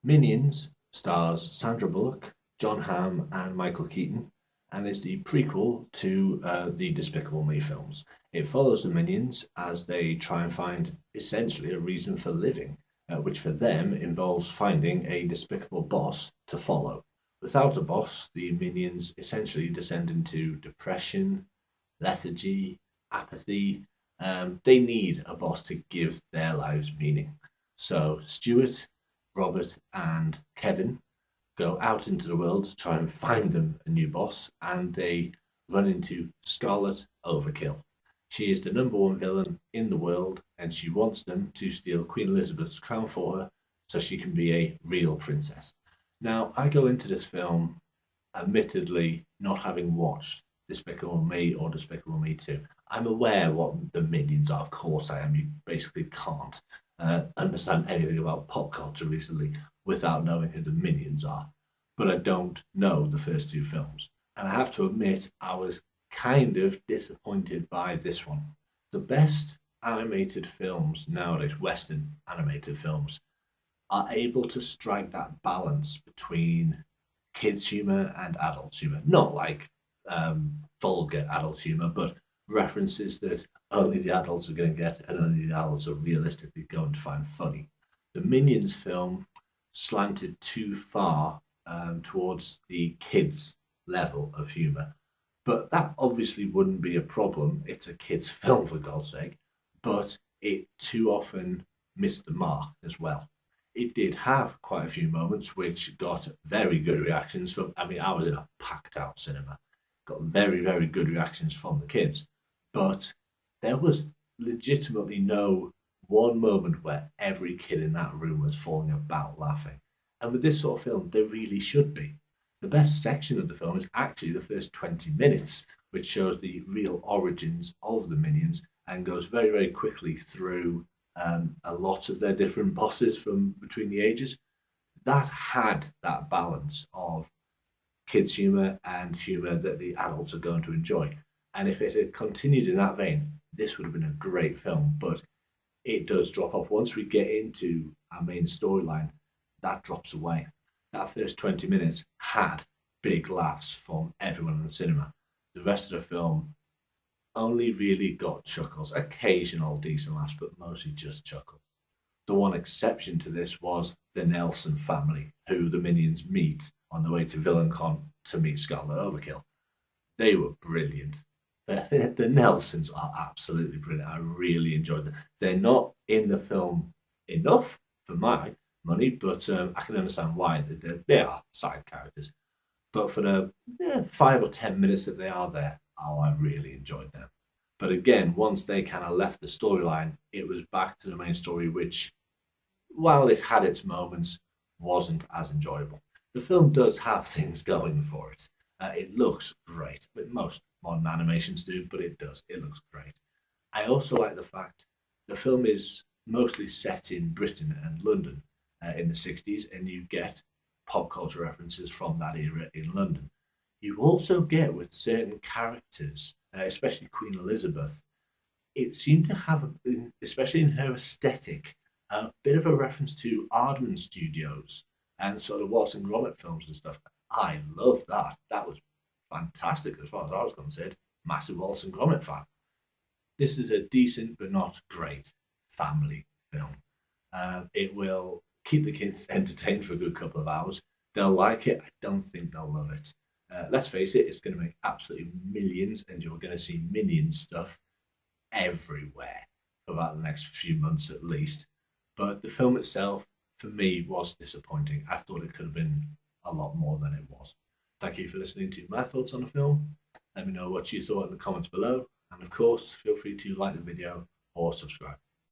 Minions stars Sandra Bullock, John Hamm, and Michael Keaton, and is the prequel to the Despicable Me films. It follows the Minions as they try and find essentially a reason for living, which for them involves finding a despicable boss to follow. Without a boss, the Minions essentially descend into depression, lethargy, apathy. They need a boss to give their lives meaning. So Stuart, Robert, and Kevin go out into the world to try and find them a new boss, and they run into Scarlet Overkill. She is the number one villain in the world, and she wants them to steal Queen Elizabeth's crown for her so she can be a real princess. Now, I go into this film admittedly not having watched Despicable Me or Despicable Me 2. I'm aware what the minions are, of course I am. You basically can't understand anything about pop culture recently without knowing who the minions are. But I don't know the first two films. And I have to admit, I was kind of disappointed by this one. The best animated films nowadays, Western animated films, are able to strike that balance between kids' humor and adult humor. Not like vulgar adult humor, but references that only the adults are going to get and only the adults are realistically going to find funny. The Minions film slanted too far towards the kids' level of humor. But that obviously wouldn't be a problem. It's a kids' film, for God's sake. But it too often missed the mark as well. It did have quite a few moments which got very good reactions from. I mean, I was in a packed out cinema, got very, very good reactions from the kids. But there was legitimately no one moment where every kid in that room was falling about laughing. And with this sort of film, there really should be. The best section of the film is actually the first 20 minutes, which shows the real origins of the minions and goes very, very quickly through a lot of their different bosses from between the ages. That had that balance of kids' humour and humour that the adults are going to enjoy. And if it had continued in that vein, this would have been a great film. But it does drop off. Once we get into our main storyline, that drops away. That first 20 minutes had big laughs from everyone in the cinema. The rest of the film only really got chuckles, occasional decent laughs, but mostly just chuckles. The one exception to this was the Nelson family, who the minions meet on the way to VillainCon to meet Scarlet Overkill. They were brilliant. The Nelsons are absolutely brilliant. I really enjoyed them. They're not in the film enough for my money, but I can understand why they are side characters. But for the 5 or 10 minutes that they are there, oh, I really enjoyed them. But again, once they kind of left the storyline, it was back to the main story, which, while it had its moments, wasn't as enjoyable. The film does have things going for it. It looks great, but most modern animations do, but it does. It looks great. I also like the fact the film is mostly set in Britain and London in the 60s, and you get pop culture references from that era in London. You also get with certain characters, especially Queen Elizabeth, it seemed to have, especially in her aesthetic, a bit of a reference to Aardman Studios and sort of Wallace and Gromit films and stuff. I love that. That was fantastic as far as I was concerned. Massive Wallace and Gromit fan. This is a decent but not great family film. It will keep the kids entertained for a good couple of hours. They'll like it. I don't think they'll love it. Let's face it, it's going to make absolutely millions, and you're going to see minion stuff everywhere for about the next few months at least. But the film itself, for me, was disappointing. I thought it could have been a lot more than it was. Thank you for listening to my thoughts on the film. Let me know what you thought in the comments below. And of course, feel free to like the video or subscribe.